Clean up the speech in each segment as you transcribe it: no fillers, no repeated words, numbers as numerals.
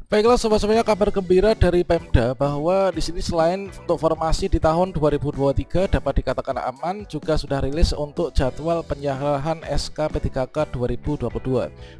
Baiklah sobat semuanya, kabar gembira dari Pemda bahwa di sini selain untuk formasi di tahun 2023 dapat dikatakan aman, juga sudah rilis untuk jadwal penyerahan SK P3K 2022.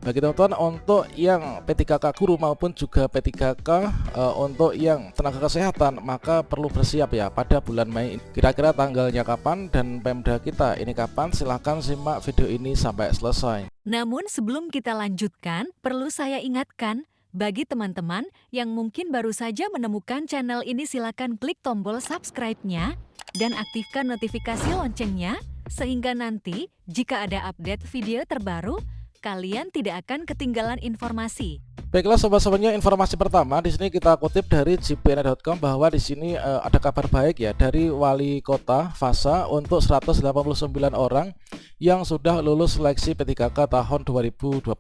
Bagi teman-teman untuk yang P3K guru maupun juga P3K untuk yang tenaga kesehatan, maka perlu bersiap ya pada bulan Mei. Kira-kira tanggalnya kapan dan Pemda kita ini kapan? Silahkan simak video ini sampai selesai. Namun sebelum kita lanjutkan, perlu saya ingatkan, bagi teman-teman yang mungkin baru saja menemukan channel ini, silakan klik tombol subscribe-nya dan aktifkan notifikasi loncengnya, sehingga nanti jika ada update video terbaru, kalian tidak akan ketinggalan informasi. Baiklah sobat-sobatnya, informasi pertama di sini kita kutip dari jpna.com bahwa di sini ada kabar baik ya dari Wali Kota Fasa untuk 189 orang yang sudah lulus seleksi P3K tahun 2022.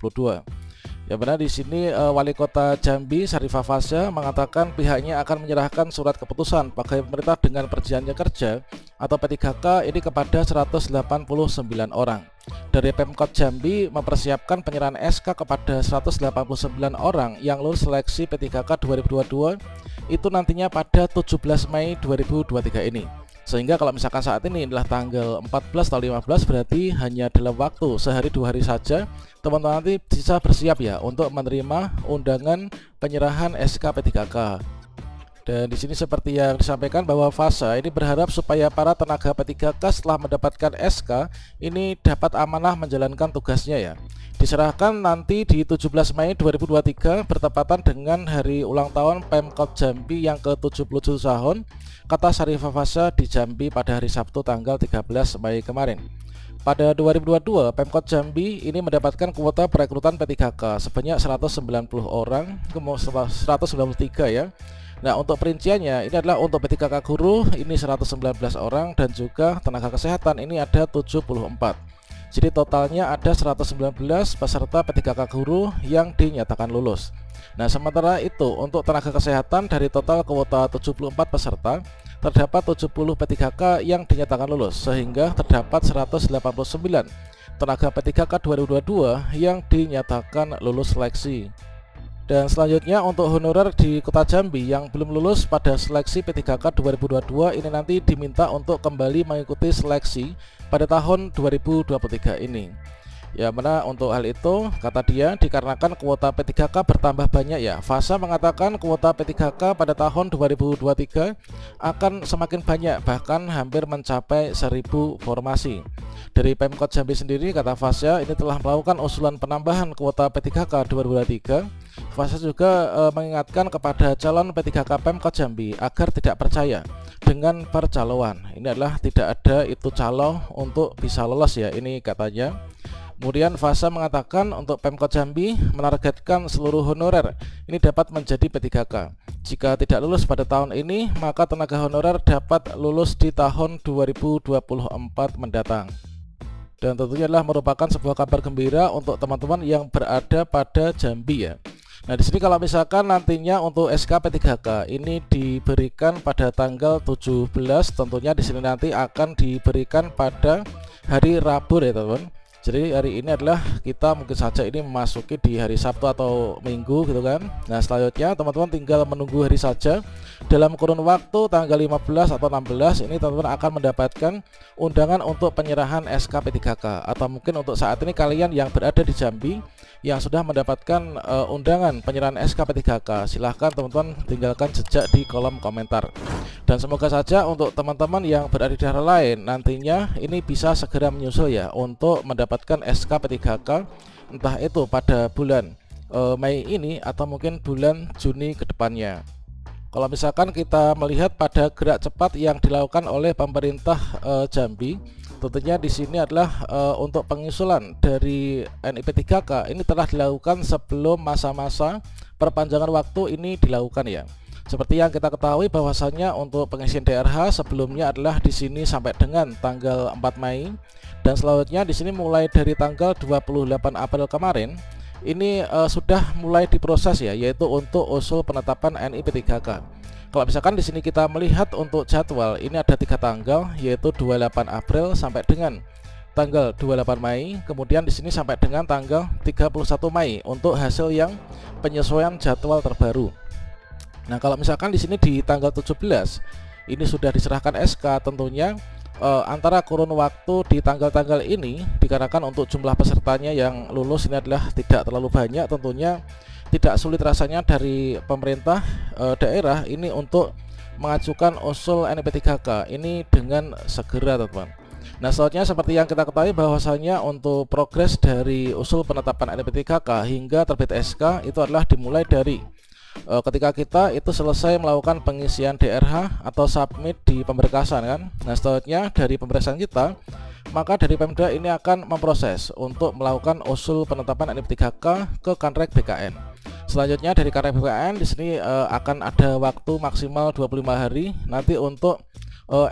Ya benar, di sini Wali Kota Jambi Syarifah Fasya mengatakan pihaknya akan menyerahkan surat keputusan pegawai pemerintah dengan perjanjian kerja atau P3K ini kepada 189 orang. Dari Pemkot Jambi mempersiapkan penyerahan SK kepada 189 orang yang lulus seleksi P3K 2022 itu nantinya pada 17 Mei 2023 ini. Sehingga kalau misalkan saat ini adalah tanggal 14 atau 15, berarti hanya dalam waktu sehari 2 hari saja teman-teman nanti bisa bersiap ya untuk menerima undangan penyerahan SK P3K. Dan di sini seperti yang disampaikan bahwa Fasa ini berharap supaya para tenaga P3K setelah mendapatkan SK ini dapat amanah menjalankan tugasnya ya. Diserahkan nanti di 17 Mei 2023 bertepatan dengan hari ulang tahun Pemkot Jambi yang ke-77 tahun, kata Syarifah Fasya di Jambi pada hari Sabtu tanggal 13 Mei kemarin. Pada 2022, Pemkot Jambi ini mendapatkan kuota perekrutan P3K sebanyak 190 orang, 193 ya. Nah, untuk perinciannya ini adalah untuk P3K guru ini 119 orang dan juga tenaga kesehatan ini ada 74. Jadi totalnya ada 119 peserta P3K guru yang dinyatakan lulus. Nah, sementara itu untuk tenaga kesehatan dari total kuota 74 peserta terdapat 70 P3K yang dinyatakan lulus, sehingga terdapat 189 tenaga P3K 2022 yang dinyatakan lulus seleksi. Dan selanjutnya untuk honorer di Kota Jambi yang belum lulus pada seleksi P3K 2022 ini nanti diminta untuk kembali mengikuti seleksi pada tahun 2023 ini. Ya mana untuk hal itu kata dia dikarenakan kuota P3K bertambah banyak ya. Fasa mengatakan kuota P3K pada tahun 2023 akan semakin banyak, bahkan hampir mencapai 1000 formasi. Dari Pemkot Jambi sendiri kata Fasya ini telah melakukan usulan penambahan kuota P3K 2023. Fasya juga mengingatkan kepada calon P3K Pemkot Jambi agar tidak percaya dengan percaloan. Ini adalah tidak ada itu calo untuk bisa lolos ya, ini katanya. Kemudian Fasa mengatakan untuk Pemkot Jambi menargetkan seluruh honorer ini dapat menjadi P3K. Jika tidak lulus pada tahun ini, maka tenaga honorer dapat lulus di tahun 2024 mendatang. Dan tentunya adalah merupakan sebuah kabar gembira untuk teman-teman yang berada pada Jambi ya. Nah, di sini kalau misalkan nantinya untuk SK P3K ini diberikan pada tanggal 17, tentunya di sini nanti akan diberikan pada hari Rabu ya teman-teman. Jadi hari ini adalah kita mungkin saja ini memasuki di hari Sabtu atau Minggu gitu kan. Nah, selanjutnya teman-teman tinggal menunggu hari saja. Dalam kurun waktu tanggal 15 atau 16 ini teman-teman akan mendapatkan undangan untuk penyerahan SK P3K. Atau mungkin untuk saat ini kalian yang berada di Jambi yang sudah mendapatkan undangan penyerahan SK P3K, silahkan teman-teman tinggalkan jejak di kolom komentar. Dan semoga saja untuk teman-teman yang berada di daerah lain nantinya ini bisa segera menyusul ya untuk mendapatkan SK P3K, entah itu pada bulan Mei ini atau mungkin bulan Juni ke depannya. Kalau misalkan kita melihat pada gerak cepat yang dilakukan oleh pemerintah Jambi, tentunya di sini adalah untuk pengusulan dari NIP3K ini telah dilakukan sebelum masa-masa perpanjangan waktu ini dilakukan ya. Seperti yang kita ketahui bahwasannya untuk pengisian DRH sebelumnya adalah di sini sampai dengan tanggal 4 Mei dan selanjutnya di sini mulai dari tanggal 28 April kemarin ini sudah mulai diproses ya, yaitu untuk usul penetapan NIP3K. Kalau misalkan di sini kita melihat untuk jadwal ini ada 3 tanggal, yaitu 28 April sampai dengan tanggal 28 Mei, kemudian di sini sampai dengan tanggal 31 Mei untuk hasil yang penyesuaian jadwal terbaru. Nah, kalau misalkan di sini di tanggal 17 ini sudah diserahkan SK, tentunya antara kurun waktu di tanggal-tanggal ini dikarenakan untuk jumlah pesertanya yang lulus ini adalah tidak terlalu banyak, tentunya tidak sulit rasanya dari pemerintah daerah ini untuk mengajukan usul NIP3K ini dengan segera, teman-teman. Nah, selanjutnya seperti yang kita ketahui bahwasanya untuk progres dari usul penetapan NIP3K hingga terbit SK itu adalah dimulai dari ketika kita itu selesai melakukan pengisian DRH atau submit di pemberkasan kan. Nah, selanjutnya dari pemberkasan kita, maka dari Pemda ini akan memproses untuk melakukan usul penetapan NIP3K ke Kanrek BKN. Selanjutnya dari Kanrek BKN di sini akan ada waktu maksimal 25 hari nanti untuk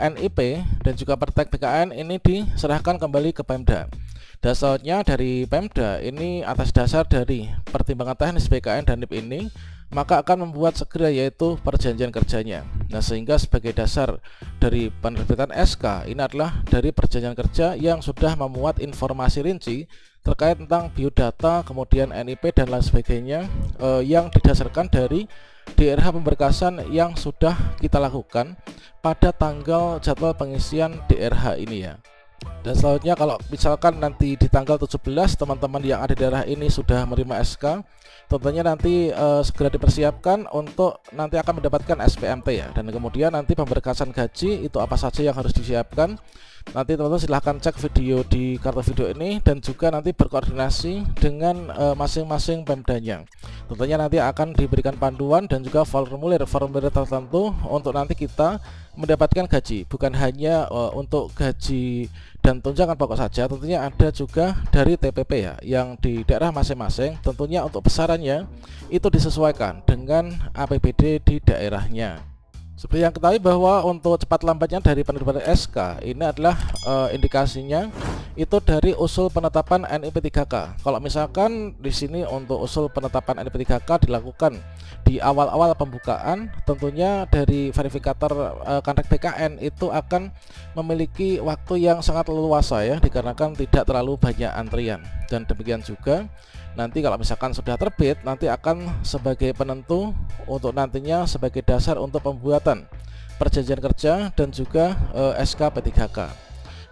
NIP dan juga Pertek BKN ini diserahkan kembali ke Pemda. Dan selanjutnya dari Pemda ini atas dasar dari pertimbangan teknis BKN dan NIP ini maka akan membuat segera yaitu perjanjian kerjanya. Nah, sehingga sebagai dasar dari penerbitan SK ini adalah dari perjanjian kerja yang sudah memuat informasi rinci terkait tentang biodata, kemudian NIP dan lain sebagainya yang didasarkan dari DRH pemberkasan yang sudah kita lakukan pada tanggal jadwal pengisian DRH ini ya. Dan selanjutnya kalau misalkan nanti di tanggal 17 teman-teman yang ada di daerah ini sudah menerima SK, tentunya nanti segera dipersiapkan untuk nanti akan mendapatkan SPMT ya. Dan kemudian nanti pemberkasan gaji itu apa saja yang harus disiapkan. Nanti teman-teman silahkan cek video di kartu video ini dan juga nanti berkoordinasi dengan masing-masing Pemdanya. Tentunya nanti akan diberikan panduan dan juga formulir tertentu untuk nanti kita mendapatkan gaji, bukan hanya untuk gaji dan tunjangan pokok saja, tentunya ada juga dari TPP ya yang di daerah masing-masing. Tentunya untuk besarannya itu disesuaikan dengan APBD di daerahnya. Seperti yang ketahui bahwa untuk cepat lambatnya dari penerbitan SK ini adalah indikasinya itu dari usul penetapan NIP3K. Kalau misalkan di sini untuk usul penetapan NIP3K dilakukan di awal-awal pembukaan, tentunya dari verifikator Kanrek BKN itu akan memiliki waktu yang sangat leluasa ya, dikarenakan tidak terlalu banyak antrian. Dan demikian juga nanti kalau misalkan sudah terbit, nanti akan sebagai penentu untuk nantinya sebagai dasar untuk pembuatan perjanjian kerja dan juga SK P3K.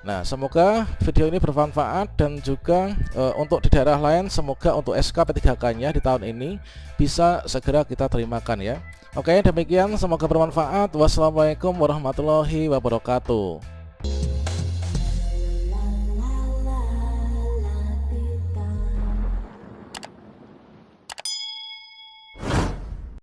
Nah, semoga video ini bermanfaat dan juga untuk di daerah lain semoga untuk SK P3K-nya di tahun ini bisa segera kita terimakan ya. Oke, demikian semoga bermanfaat. Wassalamualaikum warahmatullahi wabarakatuh.